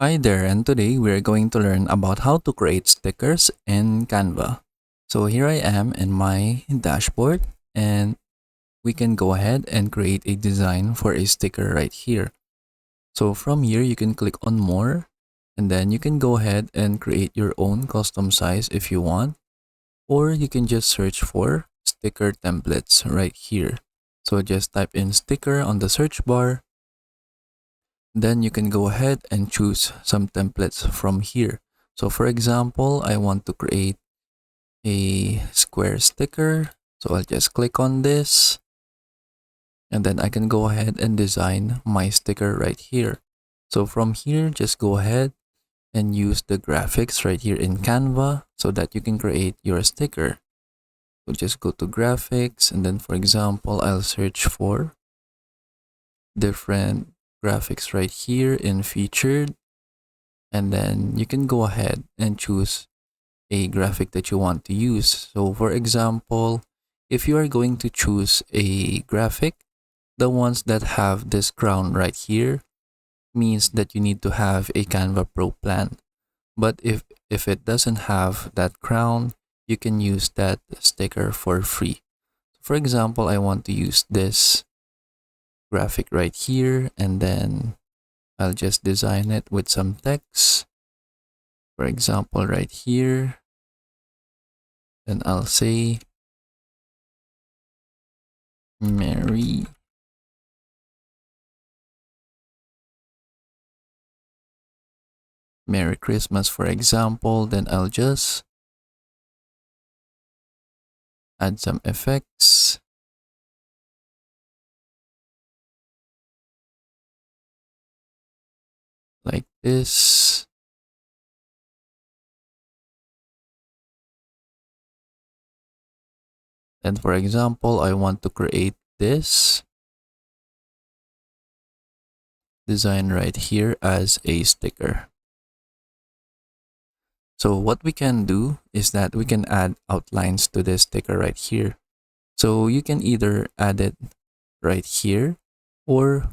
Hi there, and today we're going to learn about how to create stickers in Canva. So here I am in my dashboard, and we can go ahead and create a design for a sticker right here. So from here, you can click on more, and then you can go ahead and create your own custom size if you want, or you can just search for sticker templates right here. So just type in sticker on the search bar. Then you can go ahead and choose some templates from here. So for example, I want to create a square sticker. So I'll just click on this, and then I can go ahead and design my sticker right here. So from here, just go ahead and use the graphics right here in Canva so that you can create your sticker. So just go to graphics, and then for example, I'll search for different graphics right here in featured, and then you can go ahead and choose a graphic that you want to use. So for example, if you are going to choose a graphic, the ones that have this crown right here means that you need to have a Canva Pro plan. But if it doesn't have that crown, you can use that sticker for free. For example, I want to use this graphic right here, and then I'll just design it with some text. For example, right here, then I'll say Merry Christmas, for example. Then I'll just add some effects. Like this. And for example, I want to create this design right here as a sticker. So what we can do is that we can add outlines to this sticker right here. So you can either add it right here, or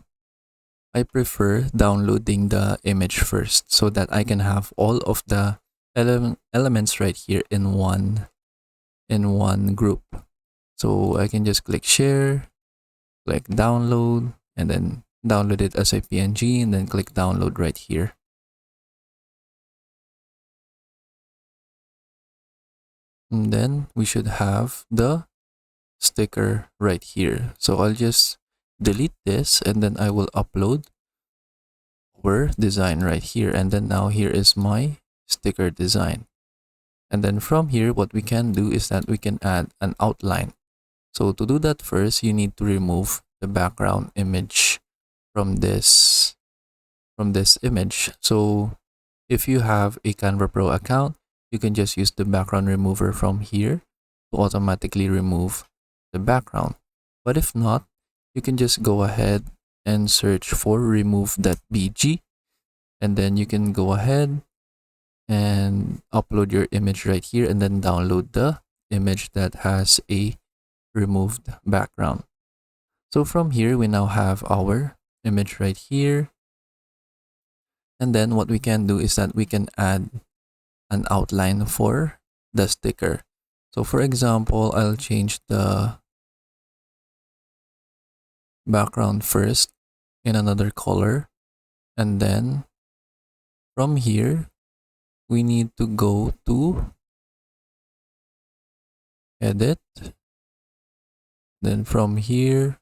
I prefer downloading the image first so that I can have all of the elements right here in one group. So I can just click share, click download, and then download it as a PNG, and then click download right here. And then we should have the sticker right here. So I'll just delete this, and then I will upload our design right here. And then now here is my sticker design. And then from here, what we can do is that we can add an outline. So to do that, first you need to remove the background image from this image. So if you have a Canva Pro account, you can just use the background remover from here to automatically remove the background. But if not, you can just go ahead and search for remove.bg, and then you can go ahead and upload your image right here, and then download the image that has a removed background. So from here, we now have our image right here. And then what we can do is that we can add an outline for the sticker. So for example, I'll change the background first in another color. And then from here, we need to go to edit. Then from here,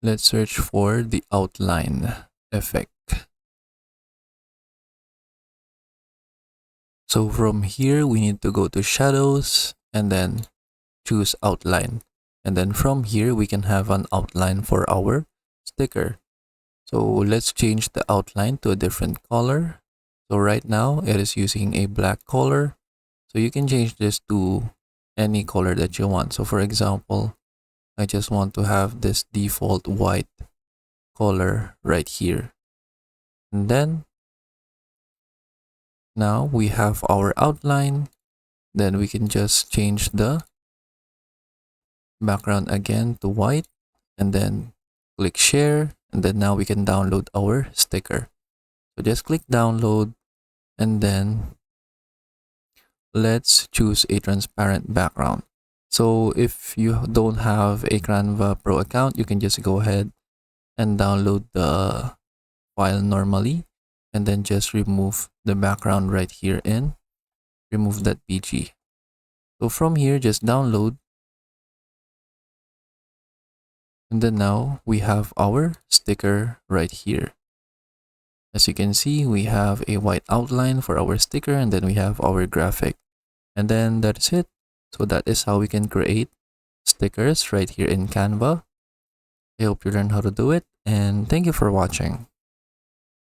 let's search for the outline effect. So from here, we need to go to shadows and then choose outline. And then from here, we can have an outline for our sticker. So let's change the outline to a different color. So right now it is using a black color. So you can change this to any color that you want. So for example, I just want to have this default white color right here. And then now we have our outline. Then we can just change the background again to white, and then click share, And then now we can download our sticker. So just click download, and then let's choose a transparent background. So if you don't have a Canva Pro account, you can just go ahead and download the file normally, and then just remove the background right here and remove that PG. So from here, just download, and then now we have our sticker right here. As you can see, we have a white outline for our sticker, and then we have our graphic, and then that's it. So that is how we can create stickers right here in Canva. I hope you learned how to do it, and thank you for watching.